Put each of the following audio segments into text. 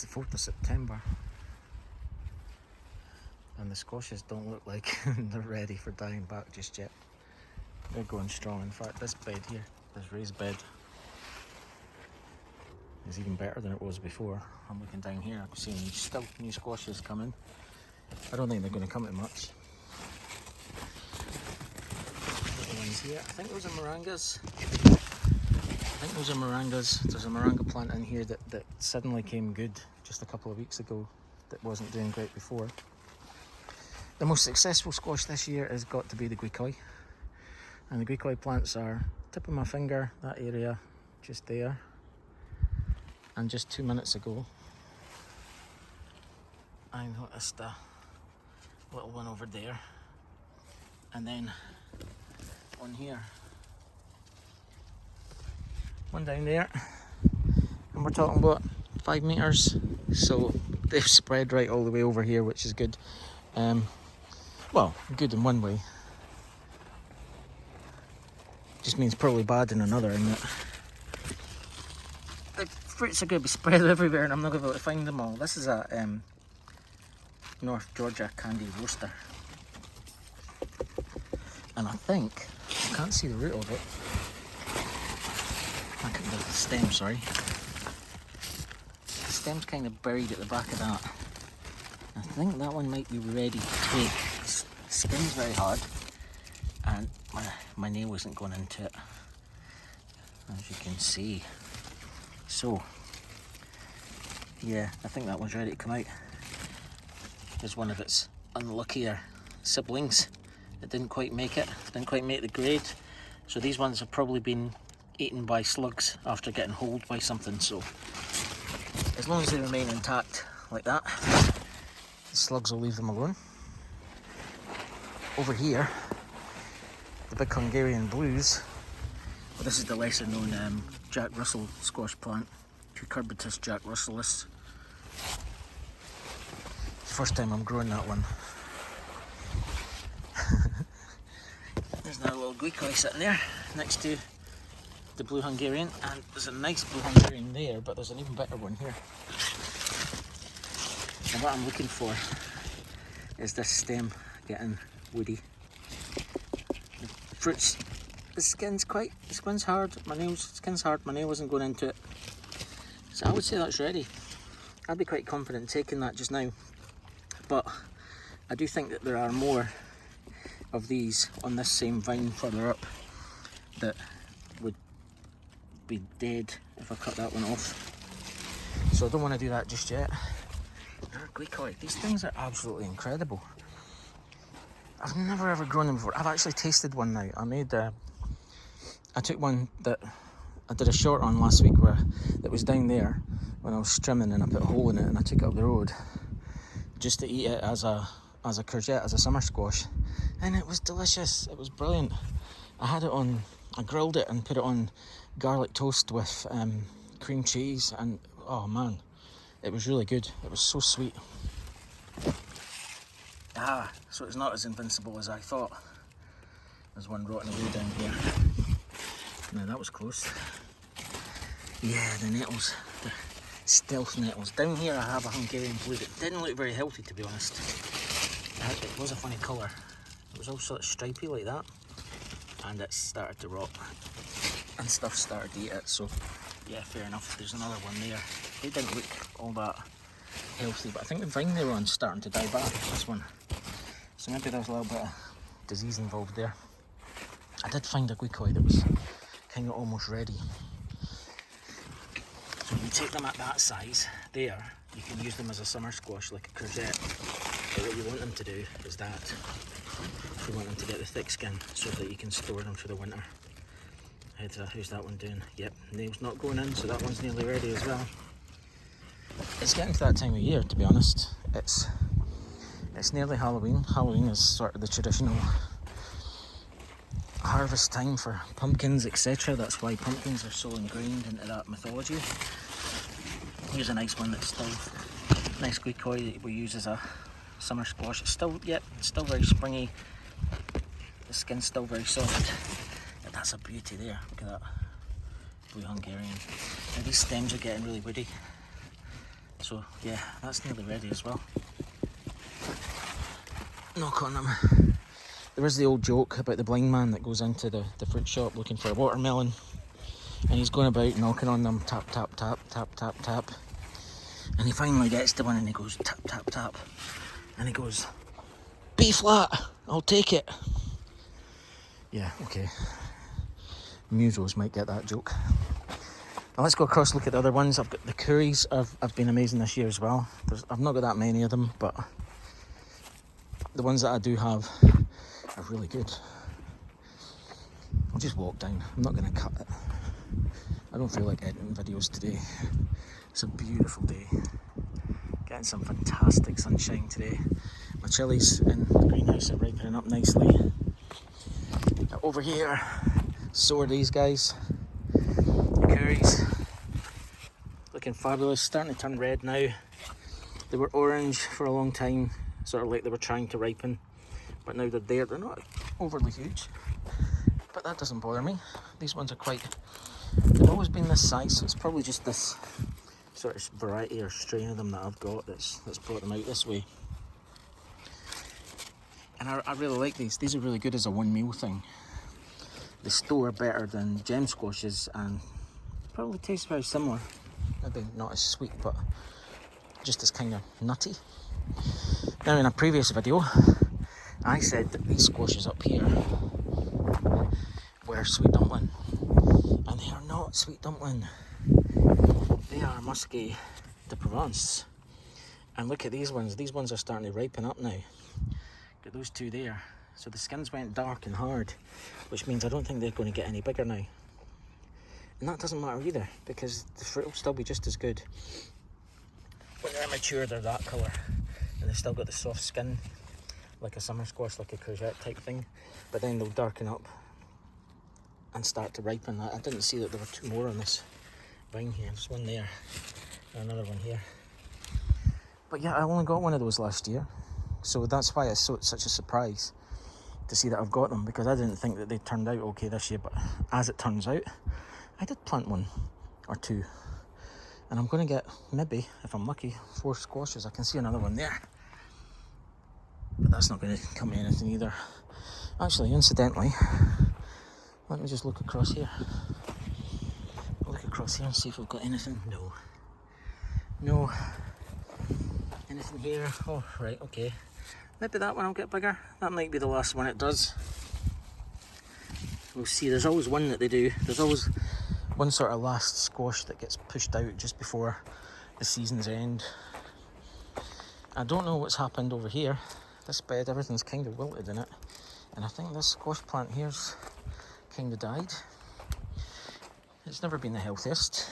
the 4th of September. And the squashes don't look like they're ready for dying back just yet. They're going strong. In fact, this bed here, this raised bed, is even better than it was before. I'm looking down here, I'm seeing still new squashes coming. I don't think they're going to come to much. Little ones here. I think those are morangas. There's a moranga plant in here that suddenly came good just a couple of weeks ago that wasn't doing great before. The most successful squash this year has got to be the guicoi. And the guicoi plants are tip of my finger, that area just there. And just 2 minutes ago, I noticed a little one over there. And then one here. One down there. And we're talking about 5 meters. So they've spread right all the way over here, which is good. Well, good in one way. Just means probably bad in another, in that the fruits are going to be spread everywhere and I'm not going to be able to find them all. This is a North Georgia candy roaster. And I think, I can't see the root of it. I can't the stem, sorry. The stem's kind of buried at the back of that. I think that one might be ready to take. The skin's very hard and my nail isn't going into it, as you can see. So, yeah, I think that one's ready to come out. There's one of its unluckier siblings that didn't quite make it, didn't quite make the grade. So these ones have probably been eaten by slugs after getting holed by something. So as long as they remain intact like that, the slugs will leave them alone. Over here, the big Hungarian blues. Well, this is the lesser known Jack Russell squash plant, Cucurbitus Jack Russellis. It's the first time I'm growing that one. There's another little guicoi sitting there next to the blue Hungarian, and there's a nice blue Hungarian there, but there's an even better one here. And what I'm looking for is this stem getting woody. The fruits, the skin's hard, skin's hard, my nail wasn't going into it. So I would say that's ready. I'd be quite confident in taking that just now. But I do think that there are more of these on this same vine further up that would be dead if I cut that one off. So I don't want to do that just yet. Guicoi, these things are absolutely incredible. I've never ever grown them before. I've actually tasted one now. I took one that I did a short on last week that was down there when I was trimming, and I put a hole in it and I took it up the road just to eat it as a courgette, as a summer squash, and it was delicious. It was brilliant. I grilled it and put it on garlic toast with cream cheese, and oh man, it was really good. It was so sweet. So it's not as invincible as I thought. There's one rotting away down here. Now that was close. Yeah, the nettles, the stealth nettles. Down here I have a Hungarian blue that didn't look very healthy, to be honest. It was a funny colour. It was all sort of stripy like that, and it started to rot and stuff started to eat it. So yeah, fair enough. There's another one there. They didn't look all that healthy, but I think the vine they were on starting to die back, this one. So maybe there's a little bit of disease involved there. I did find a guicoi that was kind of almost ready. So you take them at that size there, you can use them as a summer squash like a courgette. But what you want them to do is that. You want them to get the thick skin so that you can store them for the winter. How's that one doing? Yep, nail's not going in, so that one's nearly ready as well. It's getting to that time of year, to be honest. It's nearly Halloween. Halloween is sort of the traditional harvest time for pumpkins, etc. That's why pumpkins are so ingrained into that mythology. Here's a nice one that's still nice guicoi that we use as a summer squash. It's still very springy. The skin's still very soft. But that's a beauty there. Look at that blue Hungarian. Now these stems are getting really woody. So yeah, that's nearly ready as well. Knock on them. There is the old joke about the blind man that goes into the fruit shop looking for a watermelon, and he's going about knocking on them, tap, tap, tap, tap, tap, tap. And he finally gets to one and he goes tap, tap, tap. And he goes, B flat, I'll take it. Yeah, okay. Musos might get that joke. Now let's go across, look at the other ones. I've got the curries have been amazing this year as well. I've not got that many of them, but the ones that I do have are really good. I'll just walk down. I'm not going to cut it. I don't feel like editing videos today. It's a beautiful day. Getting some fantastic sunshine today. My chilies in the greenhouse are ripening up nicely. Over here, so are these guys. Curries. Looking fabulous. Starting to turn red now. They were orange for a long time, sort of like they were trying to ripen. But now they're there. They're not overly huge, but that doesn't bother me. These ones are they've always been this size, so it's probably just this sort of variety or strain of them that I've got that's brought them out this way. And I really like these. These are really good as a one meal thing. They store better than gem squashes and probably taste very similar. Maybe not as sweet, but just as kind of nutty. Now in a previous video, I said that these squashes up here were sweet dumpling. And they are not sweet dumpling. They are Muscat de Provence. And look at these ones. These ones are starting to ripen up now. Got those two there. So the skins went dark and hard, which means I don't think they're going to get any bigger now. And that doesn't matter either, because the fruit will still be just as good. When they're mature, they're that colour. And they've still got the soft skin, like a summer squash, like a courgette type thing. But then they'll darken up and start to ripen. I didn't see that there were two more on this vine here. There's one there and another one here. But yeah, I only got one of those last year. So that's why it's such a surprise to see that I've got them, because I didn't think that they turned out okay this year. But as it turns out, I did plant one or two. And I'm going to get, maybe, if I'm lucky, 4 squashes. I can see another one there. But that's not going to come to anything either. Actually, incidentally, let me just look across here. Look across here and see if we've got anything. No. No. Anything here? Oh, right, okay. Maybe that one will get bigger. That might be the last one it does. We'll see. There's always one that they do. There's always one sort of last squash that gets pushed out just before the season's end. I don't know what's happened over here. This bed, everything's kind of wilted in it. And I think this squash plant here's kind of died. It's never been the healthiest.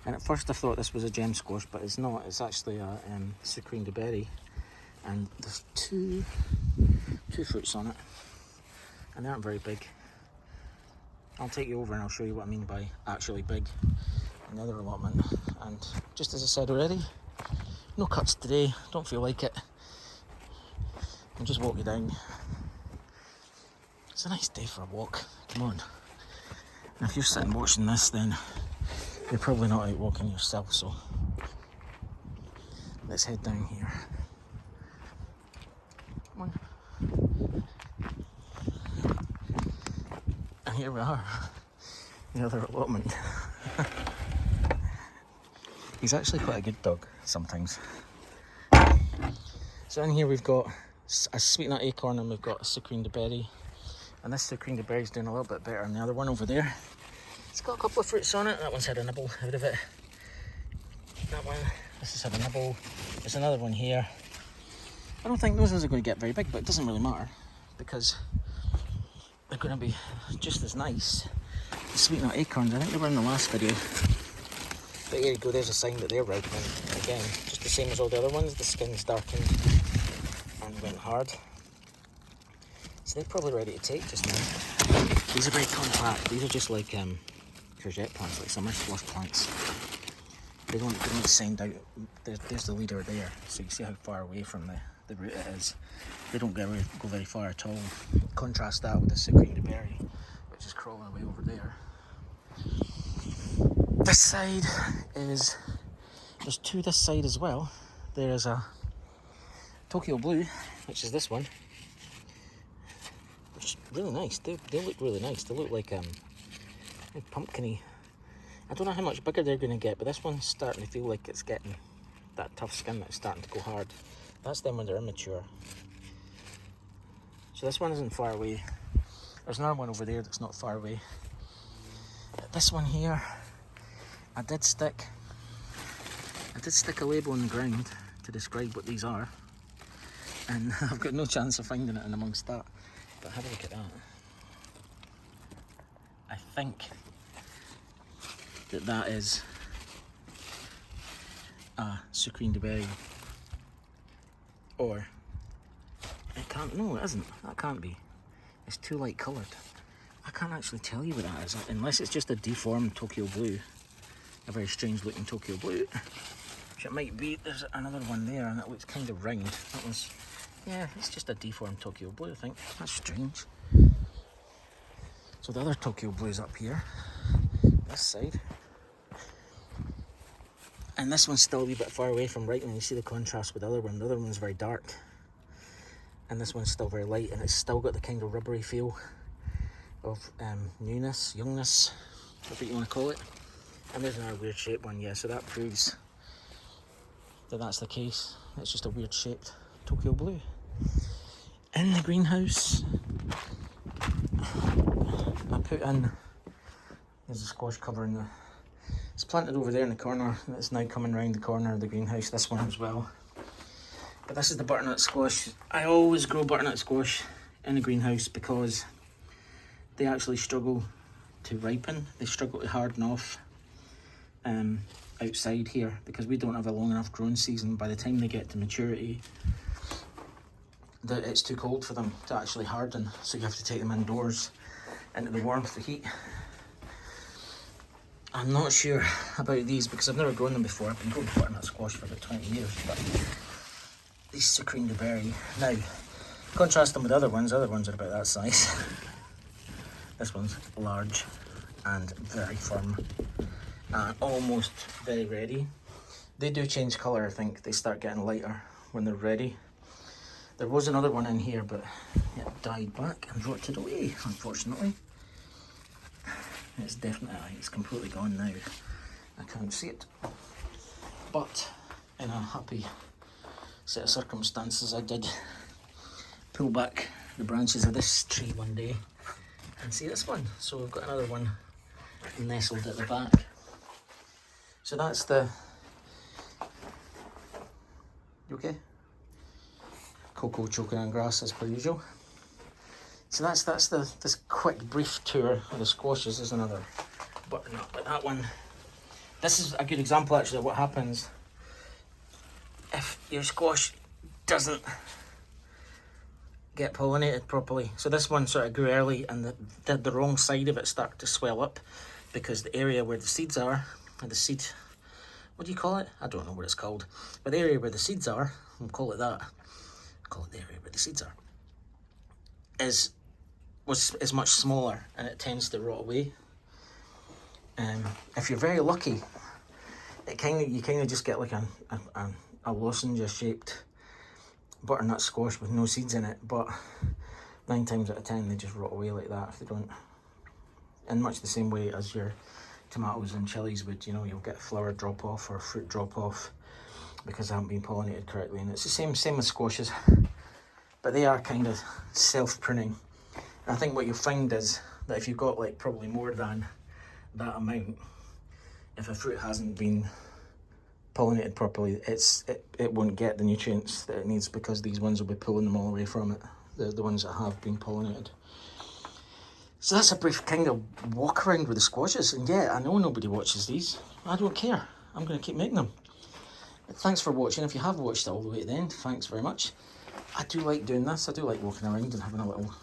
And at first I thought this was a gem squash, but it's not. It's actually a Sucrine de Berry. And there's two fruits on it. And they aren't very big. I'll take you over and I'll show you what I mean by actually big. Another allotment. And just as I said already, no cuts today. Don't feel like it. I'll just walk you down. It's a nice day for a walk. Come on. And if you're sitting watching this, then you're probably not out walking yourself, so let's head down here. Come on. And here we are, the other allotment. He's actually quite a good dog sometimes. So in here we've got a sweet nut acorn and we've got a Sucrine de Berry. And this Sucrine de Berry is doing a little bit better than the other one over there. It's got a couple of fruits on it. That one's had a nibble out of it. That one, this has had a nibble. There's another one here. I don't think those ones are going to get very big, but it doesn't really matter because they're going to be just as nice. The sweet nut acorns, I think they were in the last video. But here you go, there's a sign that they're ripening again. Just the same as all the other ones, the skin's darkened and went hard. So they're probably ready to take just now. These are very compact. These are just like courgette plants, like summer squash plants. They don't send out. There's the leader there, so you see how far away from the root it is. They don't go very far at all. Contrast that with the Sucrine de Berry, which is crawling away over there. This side is There's two this side as well. There's a Tokyo Blue, which is this one, which is really nice. They look really nice. They look like pumpkin-y. I don't know how much bigger they're going to get, but this one's starting to feel like it's getting that tough skin that's starting to go hard. That's them when they're immature. So this one isn't far away. There's another one over there that's not far away. But this one here, I did stick a label on the ground to describe what these are, and I've got no chance of finding it in amongst that. But have a look at that. I think that is a Sucrine de Berry, or it can't. No, it isn't. That can't be. It's too light coloured. I can't actually tell you what that is, unless it's just a deformed Tokyo Blue, a very strange looking Tokyo Blue, which it might be. There's another one there, and it looks kind of round. That was, yeah, it's just a deformed Tokyo Blue, I think. That's strange. So the other Tokyo Blue's up here, this side. And this one's still a wee bit far away from ripening. You see the contrast with the other one. The other one's very dark, and this one's still very light, and it's still got the kind of rubbery feel of newness, youngness, whatever you want to call it. And there's another weird shaped one, yeah, so that proves that that's the case. It's just a weird shaped Tokyo Blue. In the greenhouse, I put in, there's a squash cover in the, it's planted over there in the corner, and it's now coming round the corner of the greenhouse, this one as well. But this is the butternut squash. I always grow butternut squash in the greenhouse because they actually struggle to ripen. They struggle to harden off outside here because we don't have a long enough growing season. By the time they get to maturity, it's too cold for them to actually harden. So you have to take them indoors into the warmth, the heat. I'm not sure about these because I've never grown them before. I've been growing butternut squash for about 20 years, but these Sucrine de Berry. Now, contrast them with other ones are about that size. This one's large and very firm and almost very ready. They do change colour, I think. They start getting lighter when they're ready. There was another one in here, but it died back and rotted away, unfortunately. It's completely gone now. I can't see it. But in a happy set of circumstances, I did pull back the branches of this tree one day and see this one. So we've got another one nestled at the back. So that's the, you okay? Coco choking on grass as per usual. So that's this quick brief tour of the squashes. There's another butternut, but that one, this is a good example actually of what happens if your squash doesn't get pollinated properly. So this one sort of grew early and the wrong side of it started to swell up because the area where the seeds are, and the seed, what do you call it? I don't know what it's called, but the area where the seeds are, we'll call it that, call it the area where the seeds are, is much smaller and it tends to rot away. If you're very lucky, you kind of just get like a lozenge shaped butternut squash with no seeds in it, but 9 times out of 10 they just rot away like that if they don't. In much the same way as your tomatoes and chilies would, you know, you'll get flower drop off or fruit drop off because they haven't been pollinated correctly. And it's the same with squashes, but they are kind of self-pruning. And I think what you'll find is that if you've got like probably more than that amount, if a fruit hasn't been pollinated properly, it won't get the nutrients that it needs because these ones will be pulling them all away from it, the ones that have been pollinated. So that's a brief kind of walk around with the squashes. And yeah, I know nobody watches these. I don't care. I'm going to keep making them. But thanks for watching. If you have watched it all the way to the end, thanks very much. I do like doing this. I do like walking around and having a little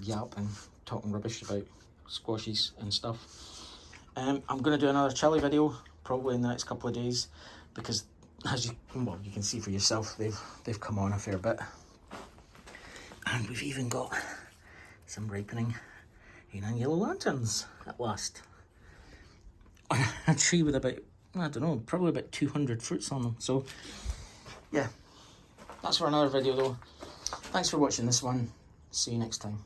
yap and talking rubbish about squashes and stuff. I'm going to do another chili video probably in the next couple of days because as you can see for yourself, they've come on a fair bit. And we've even got some ripening Yunnan yellow lanterns at last. On a tree with about I don't know, probably about 200 fruits on them. So yeah, that's for another video though. Thanks for watching this one. See you next time.